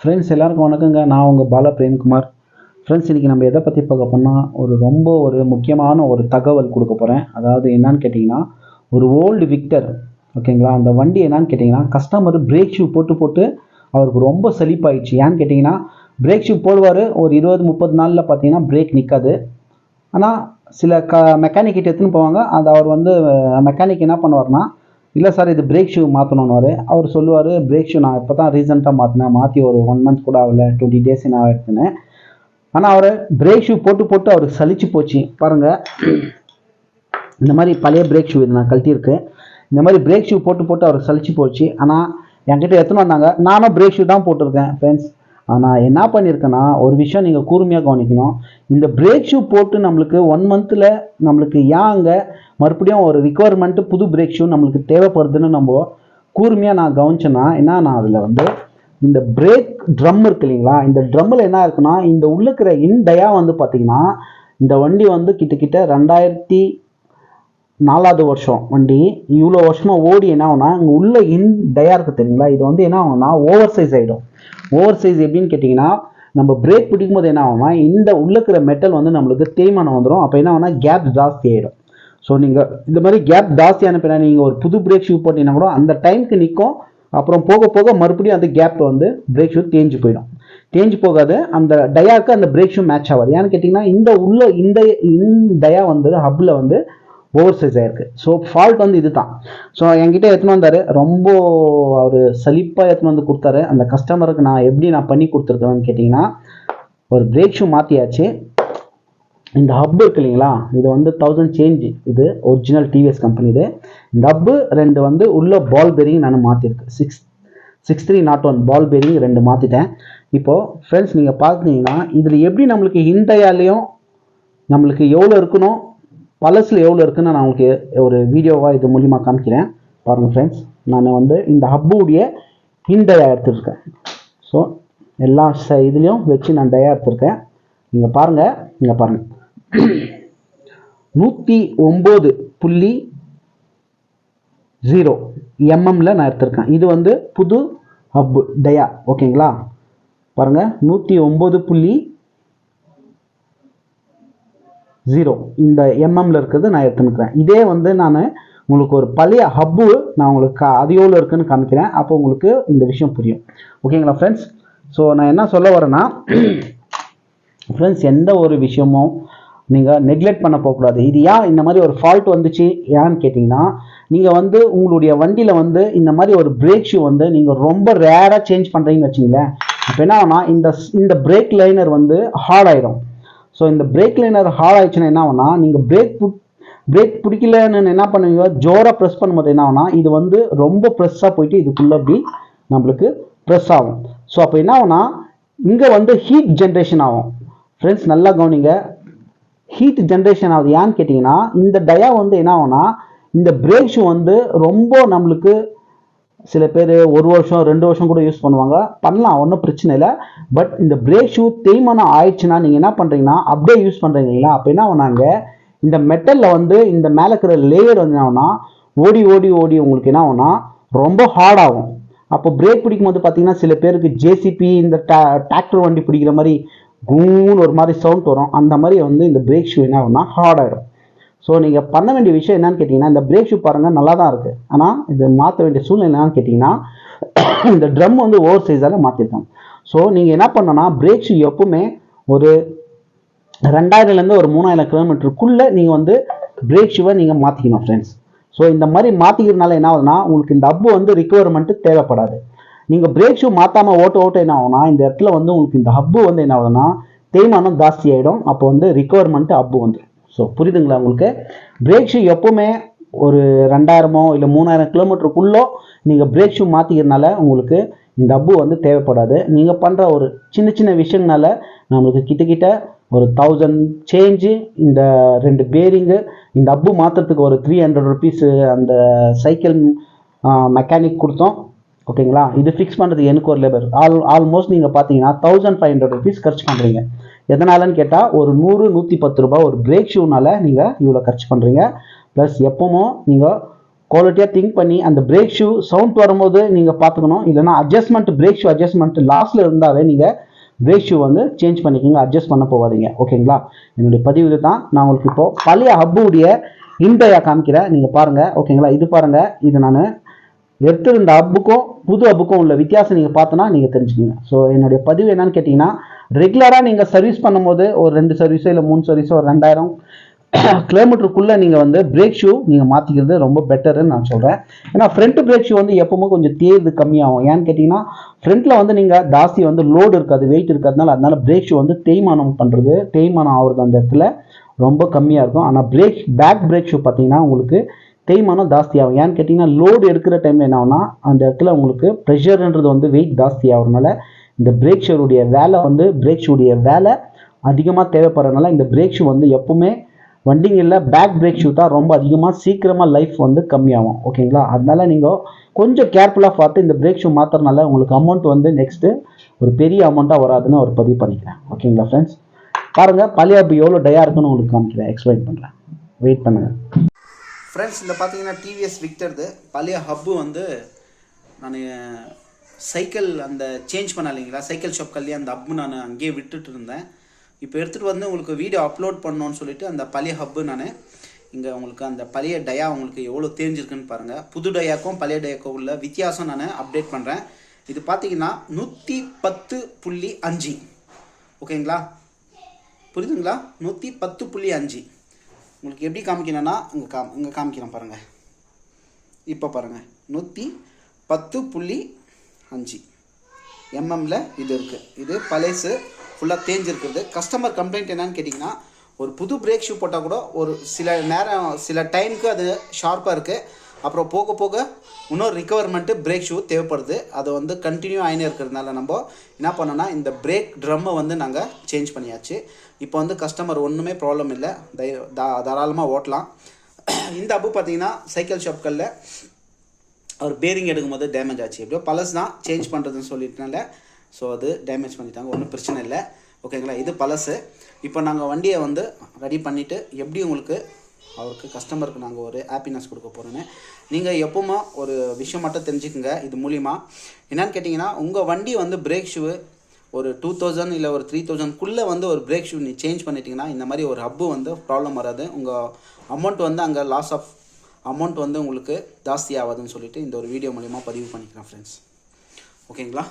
Friends எல்லாருக்கும் வணக்கங்க. நான் உங்கள் பாலா பிரேம்குமார். ஃப்ரெண்ட்ஸ் இன்றைக்கி நம்ம எதை பற்றி பார்க்க போனால் ஒரு முக்கியமான ஒரு தகவல் கொடுக்க போகிறேன். அதாவது என்னன்னு கேட்டிங்கன்னா, ஒரு ஓல்டு விக்டர், ஓகேங்களா, அந்த வண்டி என்னன்னு கேட்டிங்கன்னா, கஸ்டமர் பிரேக் ஷூ போட்டு அவருக்கு ரொம்ப சலிப்பாயிடுச்சு. ஏன்னு கேட்டிங்கன்னா, பிரேக் ஷூ போடுவார், ஒரு 20-30 நாளில் பார்த்தீங்கன்னா பிரேக் நிற்காது. ஆனால் சில மெக்கானிக் கிட்ட எடுத்துன்னு போவாங்க. அது அவர் மெக்கானிக் என்ன பண்ணுவார்னா, இல்லை சார் இது பிரேக் ஷூ மாற்றணுன்னு அவர் சொல்லுவார், பிரேக் ஷூ நான் இப்போ தான் ரீசெண்டாக மாற்றி ஒரு 1 மந்த் கூட ஆகலை, 20 days என்ன ஆகிடுச்சுன்னு. ஆனால் அவர் பிரேக் ஷூ போட்டு அவருக்கு சலிச்சு போச்சு. பாருங்கள், இந்த மாதிரி பழைய பிரேக் ஷூ இது நான் கழட்டியிருக்கேன். இந்த மாதிரி பிரேக் ஷூ போட்டு அவருக்கு சலிச்சு போச்சு. ஆனால் என்கிட்ட எடுத்துன்னு வந்தாங்க, நானும் பிரேக் ஷூ தான் போட்டிருக்கேன் ஃப்ரெண்ட்ஸ். ஆனால் என்ன பண்ணியிருக்கேன்னா, ஒரு விஷயம் நீங்கள் கூர்மையாக கவனிக்கணும். இந்த பிரேக் ஷூ போட்டு நம்மளுக்கு 1 மந்தில் நம்மளுக்கு அங்கே மறுபடியும் ஒரு ரிக்குவயர்மெண்ட்டு புது பிரேக் ஷூ நம்மளுக்கு தேவைப்படுதுன்னு நம்ம கூர்மையாக நான் கவனிச்சேன்னா என்னன்னா, அதில் இந்த பிரேக் ட்ரம் இருக்கு இல்லைங்களா, இந்த ட்ரம்மில் என்ன இருக்குன்னா, இந்த உள்ள இருக்கிற இன்டயா பார்த்தீங்கன்னா, இந்த வண்டி கிட்டத்தட்ட 2004 வருஷம் வண்டி. இவ்வளோ வருஷமாக ஓடி என்ன ஆகுனா, இங்கே உள்ள இன்டயா இருக்குது தெரியுங்களா, இது என்ன ஆகும்னா ஓவர் சைஸ் ஆகிடும். ஓவர் சைஸ் எப்படின்னு கேட்டிங்கன்னா, நம்ம பிரேக் பிடிக்கும் போது என்ன ஆகும்னா, இந்த உள்ள இருக்கிற மெட்டல் நம்மளுக்கு தேய்மானம் வந்துடும். அப்போ என்ன ஆகுனா கேப் ஜாஸ்தி ஆகிடும். ஸோ நீங்கள் இந்த மாதிரி கேப் ஜாஸ்தியான பின்னாடி நீங்கள் ஒரு புது பிரேக் ஷூ போட்டிங்கன்னா கூட அந்த டைமுக்கு நிற்கும். அப்புறம் போக போக மறுபடியும் அந்த கேப் பிரேக் ஷூ தேஞ்சு போயிடும். தேஞ்சு போகாது, அந்த டயாவுக்கு அந்த பிரேக் ஷூ மேட்ச் ஆகாது. ஏன்னு கேட்டிங்கன்னா, இந்த டயா ஹப்பில் ஓவர் சைஸ் ஆயிருக்கு. ஸோ ஃபால்ட் இது தான். ஸோ என்கிட்ட எடுத்துன்னு வந்தார், ரொம்ப அவர் சலிப்பாக எடுத்துன்னு கொடுத்தாரு. அந்த கஸ்டமருக்கு நான் பண்ணி கொடுத்துருக்கேன்னு கேட்டிங்கன்னா, ஒரு பிரேக் ஷூ மாற்றியாச்சு. இந்த ஹப் இருக்கு இல்லைங்களா, இது 1000 சேஞ்ச். இது ஒரிஜினல் டிவிஎஸ் கம்பெனி. இது இந்த ஹப்பு 2 உள்ள பால் பேரிங் நான் மாற்றிருக்கேன். 6301 பால் பேரிங் 2 மாற்றிட்டேன். இப்போது ஃப்ரெண்ட்ஸ் நீங்கள் பார்த்தீங்கன்னா, இதில் எப்படி நம்மளுக்கு இன்டயாலையும் நம்மளுக்கு எவ்வளோ இருக்கணும், பழசில் எவ்வளோ இருக்குன்னு நான் உங்களுக்கு ஒரு வீடியோவாக இது மூலிமா காமிக்கிறேன். பாருங்கள் ஃப்ரெண்ட்ஸ், நான் இந்த ஹப்புடைய இன்டயா எடுத்துருக்கேன். ஸோ எல்லா இதுலேயும் வச்சு நான் டயா எடுத்திருக்கேன். நீங்கள் பாருங்கள், 109.0 mmல நான் எடுத்திருக்கேன். இது புது ஹப் டயா, ஓகேங்களா. பாருங்கள், 109.0 இந்த எம்எம்ல இருக்கிறது நான் எடுத்துக்கிறேன். இதே நான் உங்களுக்கு ஒரு பழைய ஹப்பு நான் உங்களுக்கு அது எவ்வளோ இருக்குன்னு காமிக்கிறேன். அப்போ உங்களுக்கு இந்த விஷயம் புரியும், ஓகேங்களா ஃப்ரெண்ட்ஸ். ஸோ நான் என்ன சொல்ல வரேன்னா ஃப்ரெண்ட்ஸ், எந்த ஒரு விஷயமும் நீங்கள் நெக்லெக்ட் பண்ண போகக்கூடாது. இது ஏன் இந்த மாதிரி ஒரு ஃபால்ட் வந்துச்சு ஏன்னு கேட்டிங்கன்னா, நீங்கள் உங்களுடைய வண்டியில் இந்த மாதிரி ஒரு பிரேக் ஷூ நீங்கள் ரொம்ப ரேராக சேஞ்ச் பண்ணுறீங்கன்னு வச்சிங்களேன். இப்போ என்ன ஆகுனா, இந்த பிரேக் லைனர் ஹார்ட் ஆகிடும். ஸோ இந்த பிரேக் லைனர் ஹார்ட் ஆயிடுச்சுன்னா என்ன ஆகுனா, நீங்கள் பிரேக் பிடிக்கலன்னு என்ன பண்ணுவீங்க, ஜோராக ப்ரெஸ் பண்ணும்போது என்ன ஆகுனா, இது ரொம்ப ப்ரெஸ்ஸாக போயிட்டு இதுக்குள்ளே அப்படி நம்மளுக்கு ப்ரெஸ் ஆகும். ஸோ அப்போ என்ன ஆகுனா, இங்கே ஹீட் ஜென்ரேஷன் ஆகும். ஃப்ரெண்ட்ஸ் நல்லா கவனிங்க, ஹீட் ஜென்ரேஷன் ஆகுது. ஏன்னு கேட்டிங்கன்னா, இந்த டயா என்ன ஆகும்னா, இந்த பிரேக் ஷூ ரொம்ப நம்மளுக்கு சில பேர் 1 வருஷம் 2 வருஷம் கூட யூஸ் பண்ணுவாங்க, பண்ணலாம், ஒன்றும் பிரச்சனை இல்லை. பட் இந்த பிரேக் ஷூ தேய்மானம் ஆயிடுச்சுன்னா நீங்கள் என்ன பண்ணுறீங்கன்னா, அப்படியே யூஸ் பண்ணுறீங்க இல்லைங்களா, அப்போ என்ன ஆகுனாங்க, இந்த மெட்டலில் இந்த மேலே இருக்கிற லேயர் என்ன ஆகுனா ஓடி உங்களுக்கு என்ன ஆகுனா ரொம்ப ஹார்ட் ஆகும். அப்போ பிரேக் பிடிக்கும் போது பார்த்தீங்கன்னா, சில பேருக்கு ஜேசிபி இந்த டிராக்டர் வண்டி பிடிக்கிற மாதிரி கூன்னு ஒரு மாதிரி சவுண்ட் வரும். அந்த மாதிரி இந்த பிரேக் ஷூ என்ன ஆகும்னா ஹார்ட் ஆகிடும். ஸோ நீங்கள் பண்ண வேண்டிய விஷயம் என்னன்னு கேட்டிங்கன்னா, இந்த பிரேக் ஷூ பாருங்கள் நல்லா தான் இருக்குது. ஆனால் இது மாற்ற வேண்டிய சூழ்நிலை என்னன்னு கேட்டிங்கன்னா, இந்த ட்ரம் ஓவர் சைஸால் மாற்றிருக்காங்க. ஸோ நீங்கள் என்ன பண்ணணும்னா, பிரேக் ஷூ எப்பவுமே ஒரு 2000லேருந்து ஒரு 3000 கிலோமீட்டருக்குள்ளே நீங்கள் பிரேக் ஷூவை நீங்கள் மாற்றிக்கணும் ஃப்ரெண்ட்ஸ். ஸோ இந்த மாதிரி மாற்றிக்கிறதுனால என்ன ஆகுதுன்னா, உங்களுக்கு இந்த ஹப்பு ரிக்குவயர்மெண்ட்டு தேவைப்படாது. நீங்கள் பிரேக் ஷூ மாற்றாமல் ஓட்ட என்ன ஆகும்னா, இந்த இடத்துல உங்களுக்கு இந்த ஹப்பு என்ன ஆகுதுன்னா தேய்மானம் ஜாஸ்தி ஆகிடும். அப்போ ரிக்குவயர்மெண்ட்டு ஹப்பு வந்துடும். ஸோ புரியுதுங்களா உங்களுக்கு. பிரேக் ஷூ எப்போவுமே ஒரு 2000 இல்லை 3000 கிலோமீட்டருக்குள்ளே நீங்கள் பிரேக் ஷூ மாற்றிக்கிறதுனால உங்களுக்கு இந்த ஹப்பு தேவைப்படாது. நீங்கள் பண்ணுற ஒரு சின்ன விஷயங்களால நம்மளுக்கு கிட்டத்தட்ட ஒரு 1000 சேஞ்சு, இந்த 2 பேரிங்கு, இந்த ஹப்பு மாற்றுறதுக்கு ஒரு 300 rupees அந்த சைக்கிள் மெக்கானிக் கொடுத்தோம், ஓகேங்களா. இது ஃபிக்ஸ் பண்ணுறது எனக்கு ஒரு லேபர் ஆல்மோஸ்ட் நீங்கள் பார்த்தீங்கன்னா 1500 rupees खर्च பண்ணுறீங்க. எதனாலன்னு கேட்டால், ஒரு 100-110 ரூபாய் ஒரு பிரேக் ஷூனால நீங்கள் இவ்வளோ खर्च பண்ணுறீங்க. ப்ளஸ் எப்பவும் நீங்கள் குவாலிட்டியாக திங்க் பண்ணி அந்த பிரேக் ஷூ சவுண்ட் வரும்போது நீங்கள் பார்த்துக்கணும். இல்லைனா பிரேக் ஷூ அட்ஜஸ்ட்மெண்ட் லாஸ்ட்டில் இருந்தாலே நீங்கள் பிரேக் ஷூ வந்து சேஞ்ச் பண்ணிக்கோங்க, அட்ஜஸ்ட் பண்ண போகாதீங்க. ஓகேங்களா? என்னுடைய பதிவு தான். நான் உங்களுக்கு இப்போ பழைய ஹப்புடைய இன்டயா காமிக்கிறேன், நீங்கள் பாருங்கள். ஓகேங்களா? இது பாருங்கள், இது நான் எடுத்திருந்த ஹப்புக்கும் புது ஹப்புக்கும் உள்ள வித்தியாசம் நீங்கள் பார்த்தோன்னா நீங்கள் தெரிஞ்சுக்கோங்க. ஸோ என்னுடைய பதிவு என்னன்னு கேட்டிங்கன்னா, ரெகுலராக நீங்கள் சர்வீஸ் பண்ணும்போது ஒரு 2 சர்வீஸோ இல்லை 3 சர்வீஸோ ஒரு 2000 கிலோமீட்டருக்குள்ளே நீங்கள் வந்து பிரேக் ஷூ நீங்கள் மாற்றிக்கிறது ரொம்ப பெட்டர்னு நான் சொல்கிறேன். ஏன்னா ஃப்ரண்ட் பிரேக் ஷூ வந்து எப்பவுமே கொஞ்சம் தேர்வு கம்மியாகும். ஏன்னு கேட்டிங்கன்னா ஃப்ரண்ட்டில் வந்து நீங்கள் ஜாஸ்தி வந்து லோடு இருக்காது, வெயிட் இருக்கிறதுனால, அதனால பிரேக் ஷூ வந்து தேய்மானம் ஆகுறது அந்த இடத்துல ரொம்ப கம்மியாக இருக்கும். ஆனால் பேக் பிரேக் ஷூ பார்த்தீங்கன்னா உங்களுக்கு தேய்மானம் ஜாஸ்தி ஆகும். ஏன்னு கேட்டிங்கன்னா லோடு எடுக்கிற டைமில் என்ன ஆகும்னா அந்த இடத்துல உங்களுக்கு ப்ரெஷர்ன்றது வந்து வெயிட் ஜாஸ்தி ஆகிறதுனால இந்த பிரேக் ஷூடைய வேலை அதிகமாக தேவைப்படுறதுனால இந்த பிரேக் ஷூ வந்து எப்பவுமே வண்டிங்களில் பேக் பிரேக் ஷூ தான் ரொம்ப அதிகமாக சீக்கிரமாக லைஃப் வந்து கம்மியாகும். ஓகேங்களா? அதனால நீங்கள் கொஞ்சம் கேர்ஃபுல்லாக பார்த்து இந்த பிரேக் ஷூ மாற்றுறதுனால உங்களுக்கு அமௌண்ட் வந்து நெக்ஸ்ட்டு ஒரு பெரிய அமௌண்ட்டாக வராதுன்னு ஒரு பதிவு பண்ணிக்கிறேன். ஓகேங்களா ஃப்ரெண்ட்ஸ்? பாருங்கள், பழைய ஹப்பு எவ்வளோ டயா இருக்குன்னு உங்களுக்கு காமிக்கிறேன், எக்ஸ்பிளைன் பண்ணுறேன். வெயிட் பண்ணுங்கள் ஃப்ரெண்ட்ஸ். இந்த பார்த்தீங்கன்னா டிவிஎஸ் விக்டர்து பழைய ஹப்பு வந்து நான் சைக்கிள் அந்த சேஞ்ச் பண்ண இல்லைங்களா, சைக்கிள் ஷாப்கள்லேயே அந்த ஹப்பு நான் அங்கேயே விட்டுட்டு இருந்தேன். இப்போ எடுத்துகிட்டு வந்து உங்களுக்கு வீடியோ அப்லோட் பண்ணணும்னு சொல்லிட்டு அந்த பழைய ஹப்பு நான் இங்கே உங்களுக்கு அந்த பழைய டயா உங்களுக்கு எவ்வளோ தெரிஞ்சிருக்குன்னு பாருங்கள். புது டயாக்கும் பழைய டயாக்கும் உள்ள வித்தியாசம் நான் அப்டேட் பண்ணுறேன். இது பார்த்தீங்கன்னா 110.5. ஓகேங்களா? புரியுதுங்களா? 110.5 உங்களுக்கு எப்படி காமிக்கணும்னா இங்கே காமிக்கிறேன் பாருங்கள். இப்போ பாருங்கள், 110.5 எம்எம்ல இது இருக்குது. இது பழைசு ஃபுல்லாக தேஞ்சிருக்குது. கஸ்டமர் கம்ப்ளைண்ட் என்னன்னு கேட்டிங்கன்னா, ஒரு புது பிரேக் ஷூ போட்டால் கூட ஒரு சில டைமுக்கு அது ஷார்ப்பாக இருக்குது. அப்புறம் போக போக இன்னொரு ரிகவர்மெண்ட்டு பிரேக் ஷூ தேவைப்படுது. அது வந்து கண்டினியூ ஆகினே இருக்கிறதுனால நம்ம என்ன பண்ணோன்னா இந்த பிரேக் ட்ரம்மை வந்து நாங்கள் சேஞ்ச் பண்ணியாச்சு. இப்போ வந்து கஸ்டமர் ஒன்றுமே ப்ராப்ளம் இல்லை, தாராளமாக ஓட்டலாம். இந்த ஹப்பு பார்த்தீங்கன்னா சைக்கிள் ஷாப்களில் அவர் பேரிங் எடுக்கும்போது டேமேஜ் ஆச்சு. எப்படியோ பழசு தான் சேஞ்ச் பண்ணுறதுன்னு சொல்லிட்டனால ஸோ அது டேமேஜ் பண்ணிட்டாங்க, ஒன்றும் பிரச்சனை இல்லை. ஓகேங்களா? இது பழசு. இப்போ நாங்கள் வண்டியை வந்து ரெடி பண்ணிவிட்டு எப்படி உங்களுக்கு அவருக்கு கஸ்டமருக்கு நாங்கள் ஒரு ஹாப்பினஸ் கொடுக்க போகிறோன்னு நீங்கள் எப்பவுமே ஒரு விஷயம் மட்டும் தெரிஞ்சுக்குங்க. இது மூலிமா என்னென்னு கேட்டிங்கன்னா, உங்கள் வண்டி வந்து பிரேக் ஷூ ஒரு 2000 இல்லை ஒரு 3000க்குள்ளே வந்து ஒரு பிரேக் ஷூ நீ சேஞ்ச் பண்ணிட்டீங்கன்னா இந்த மாதிரி ஒரு ஹப்பு வந்து ப்ராப்ளம் வராது. உங்கள் அமௌண்ட் வந்து அங்கே லாஸ் ஆஃப் அமௌண்ட் வந்து உங்களுக்கு ஜாஸ்தி ஆகாதுன்னு சொல்லிட்டு இந்த ஒரு வீடியோ மூலிமா பதிவு பண்ணிக்கிறேன் ஃப்ரெண்ட்ஸ். ஓகேங்களா?